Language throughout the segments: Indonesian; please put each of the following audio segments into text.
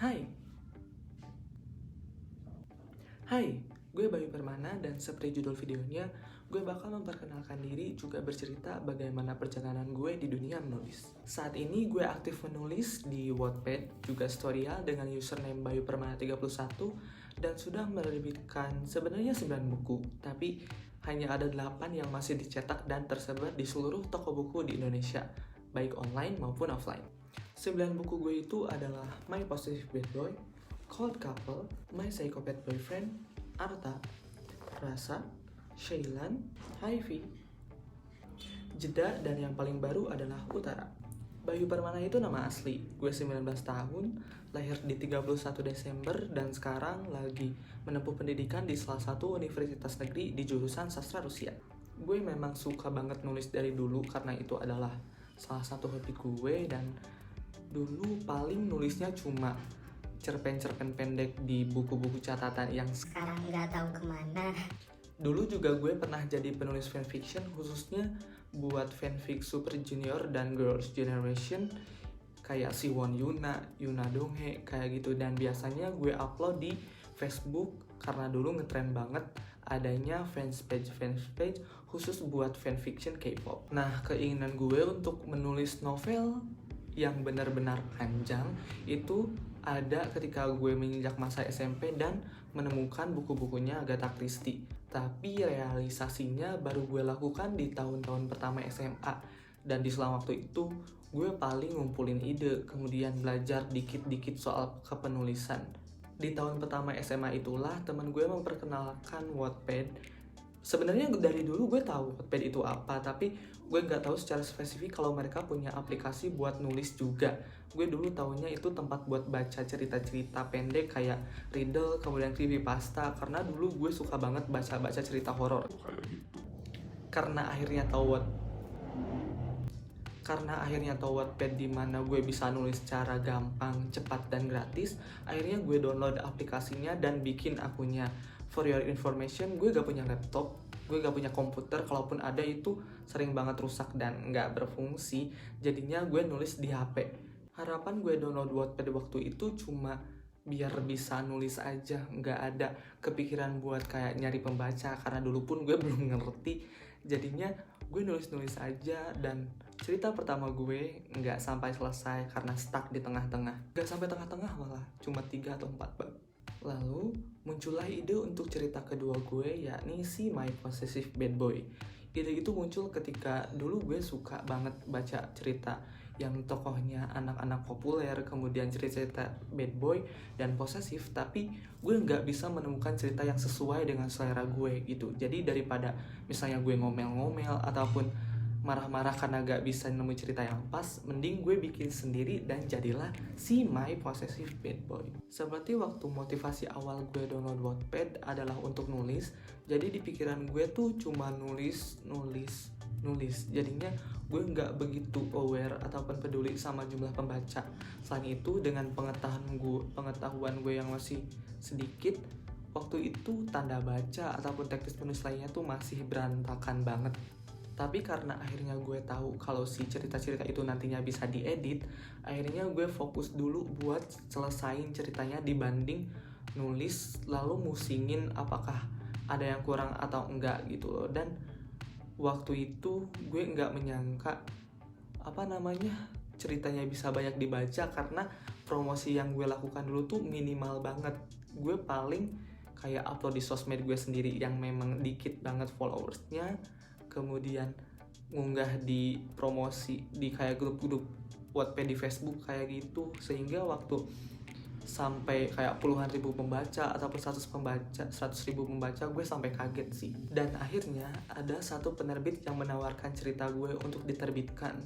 Hai, gue Bayu Permana dan seperti judul videonya, gue bakal memperkenalkan diri juga bercerita bagaimana perjalanan gue di dunia menulis. Saat ini gue aktif menulis di Wattpad, juga Storyal dengan username Bayu Permana 31 dan sudah menerbitkan sebenarnya 9 buku, tapi hanya ada 8 yang masih dicetak dan tersebar di seluruh toko buku di Indonesia, baik online maupun offline. 9 buku gue itu adalah My Possessive Bad Boy, Cold Couple, My Psychopath Boyfriend, Arta, Rasa, Shailan, Hivi, Jeda, dan yang paling baru adalah Utara. Bayu Permana itu nama asli. Gue 19 tahun, lahir di 31 Desember dan sekarang lagi menempuh pendidikan di salah satu universitas negeri di jurusan sastra Rusia. Gue memang suka banget nulis dari dulu karena itu adalah salah satu hobi gue, dan dulu paling nulisnya cuma cerpen-cerpen pendek di buku-buku catatan yang sekarang nggak tahu kemana. dulu juga gue pernah jadi penulis fanfiction, khususnya buat fanfic Super Junior dan Girls' Generation kayak Siwon Yuna, Yuna Donghae kayak gitu, dan biasanya gue upload di Facebook karena dulu ngetren banget adanya fanpage khusus buat fanfiction K-pop. Nah, keinginan gue untuk menulis novel yang benar-benar panjang itu ada ketika gue menginjak masa SMP dan menemukan buku-bukunya Agatha Christie. Tapi realisasinya baru gue lakukan di tahun-tahun pertama SMA. Dan di selama waktu itu gue paling ngumpulin ide, kemudian belajar dikit-dikit soal kepenulisan. Di tahun pertama SMA itulah teman gue memperkenalkan Wattpad. Sebenarnya dari dulu gue tahu Wattpad itu apa, tapi gue nggak tahu secara spesifik kalau mereka punya aplikasi buat nulis juga. Gue dulu taunya itu tempat buat baca cerita-cerita pendek kayak riddle, kemudian creepypasta, karena dulu gue suka banget baca-baca cerita horor. Karena akhirnya tahu Wattpad di mana gue bisa nulis secara gampang, cepat, dan gratis, akhirnya gue download aplikasinya dan bikin akunnya. For your information, gue gak punya laptop, gue gak punya komputer, kalaupun ada itu sering banget rusak dan gak berfungsi, jadinya gue nulis di HP. Harapan gue download Wattpad waktu itu cuma biar bisa nulis aja, gak ada kepikiran buat kayak nyari pembaca, karena dulu pun gue belum ngerti, jadinya gue nulis-nulis aja. Dan cerita pertama gue nggak sampai selesai karena stuck di tengah-tengah. Nggak sampai tengah-tengah malah, cuma 3 atau 4 bab. Lalu muncullah ide untuk cerita kedua gue, yakni si My Possessive Bad Boy. Ide itu muncul ketika dulu gue suka banget baca cerita yang tokohnya anak-anak populer, kemudian cerita-cerita bad boy dan posesif, tapi gue nggak bisa menemukan cerita yang sesuai dengan selera gue gitu. Jadi daripada misalnya gue ngomel-ngomel ataupun marah-marah karena gak bisa nemu cerita yang pas, mending gue bikin sendiri dan jadilah si My Possessive Bad Boy. Seperti waktu motivasi awal gue download Wattpad adalah untuk nulis, jadi di pikiran gue tuh cuma nulis. Jadinya gue nggak begitu aware ataupun peduli sama jumlah pembaca. Selain itu, dengan pengetahuan gue yang masih sedikit, waktu itu tanda baca ataupun teknis penulis lainnya tuh masih berantakan banget. Tapi karena akhirnya gue tahu kalau si cerita-cerita itu nantinya bisa diedit, akhirnya gue fokus dulu buat selesain ceritanya dibanding nulis lalu musingin apakah ada yang kurang atau enggak gitu loh. Dan waktu itu gue nggak menyangka ceritanya bisa banyak dibaca, karena promosi yang gue lakukan dulu tuh minimal banget. Gue paling kayak upload di sosmed gue sendiri yang memang dikit banget followersnya, kemudian ngunggah di promosi di kayak grup-grup Wattpad di Facebook kayak gitu, sehingga waktu sampai kayak puluhan ribu pembaca ataupun 100 ribu pembaca, gue sampai kaget sih. Dan akhirnya ada satu penerbit yang menawarkan cerita gue untuk diterbitkan.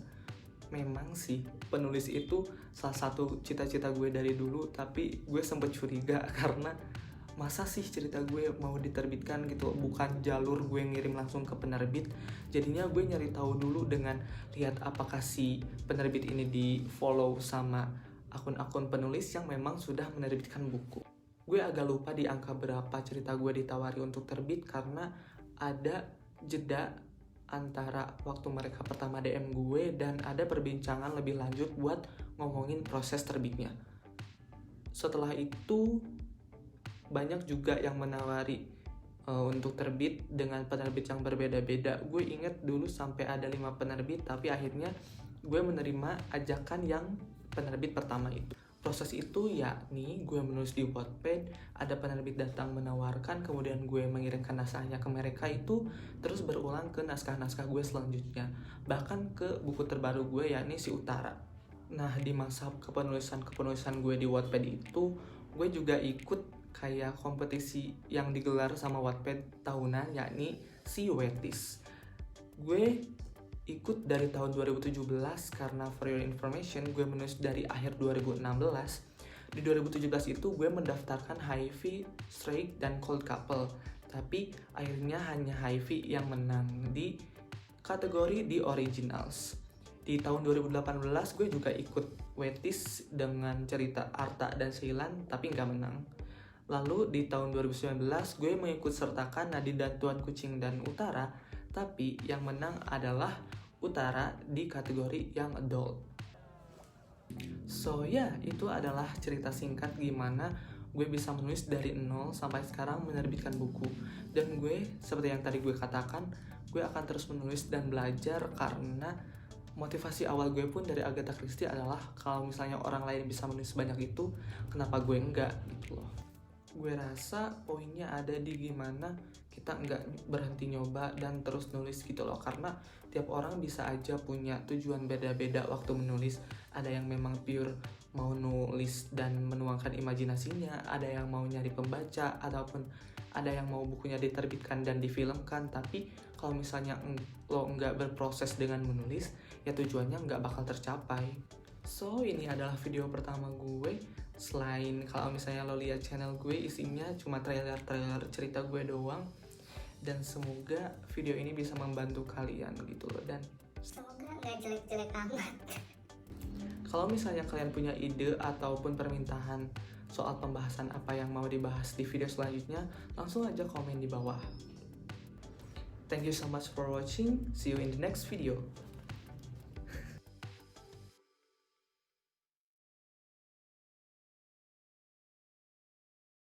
Memang sih penulis itu salah satu cita-cita gue dari dulu, tapi gue sempet curiga karena masa sih cerita gue mau diterbitkan gitu, bukan jalur gue ngirim langsung ke penerbit. Jadinya gue nyari tahu dulu dengan lihat apakah si penerbit ini di follow sama akun-akun penulis yang memang sudah menerbitkan buku. Gue agak lupa di angka berapa cerita gue ditawari untuk terbit, karena ada jeda antara waktu mereka pertama DM gue dan ada perbincangan lebih lanjut buat ngomongin proses terbitnya. Setelah itu banyak juga yang menawari untuk terbit dengan penerbit yang berbeda-beda. Gue inget dulu sampai ada 5 penerbit, tapi akhirnya gue menerima ajakan yang penerbit pertama itu. Proses itu yakni gue menulis di Wattpad, ada penerbit datang menawarkan, kemudian gue mengirimkan naskahnya ke mereka itu, terus berulang ke naskah-naskah gue selanjutnya, bahkan ke buku terbaru gue yakni Si Utara. Nah, di masa kepenulisan gue di Wattpad itu, gue juga ikut kayak kompetisi yang digelar sama Wattpad tahunan yakni Si Wetis. Gue ikut dari tahun 2017 karena for your information gue menulis dari akhir 2016. Di 2017 itu gue mendaftarkan HIV, Straight, dan Cold Couple, tapi akhirnya hanya HIV yang menang di kategori The Originals. Di tahun 2018 gue juga ikut Wetis dengan cerita Arta dan Seilan, tapi nggak menang. Lalu di tahun 2019 gue mengikut sertakan Nadine dan Tuan Kucing dan Utara, tapi yang menang adalah Utara di kategori yang adult. So ya, itu adalah cerita singkat gimana gue bisa menulis dari nol sampai sekarang menerbitkan buku. Dan gue, seperti yang tadi gue katakan, gue akan terus menulis dan belajar karena motivasi awal gue pun dari Agatha Christie adalah kalau misalnya orang lain bisa menulis banyak itu, kenapa gue enggak gitu loh. Gue rasa poinnya ada di gimana kita nggak berhenti nyoba dan terus nulis gitu loh, karena tiap orang bisa aja punya tujuan beda-beda waktu menulis. Ada yang memang pure mau nulis dan menuangkan imajinasinya, ada yang mau nyari pembaca, ataupun ada yang mau bukunya diterbitkan dan difilmkan. Tapi kalau misalnya lo nggak berproses dengan menulis, ya tujuannya nggak bakal tercapai. So ini adalah video pertama gue. Selain kalau misalnya lo lihat channel gue isinya cuma trailer-trailer cerita gue doang, dan semoga video ini bisa membantu kalian gitu loh. Dan Semoga nggak jelek-jelek amat. kalau misalnya kalian punya ide ataupun permintaan soal pembahasan apa yang mau dibahas di video selanjutnya, langsung aja komen di bawah. Thank you so much for watching. See you in the next video.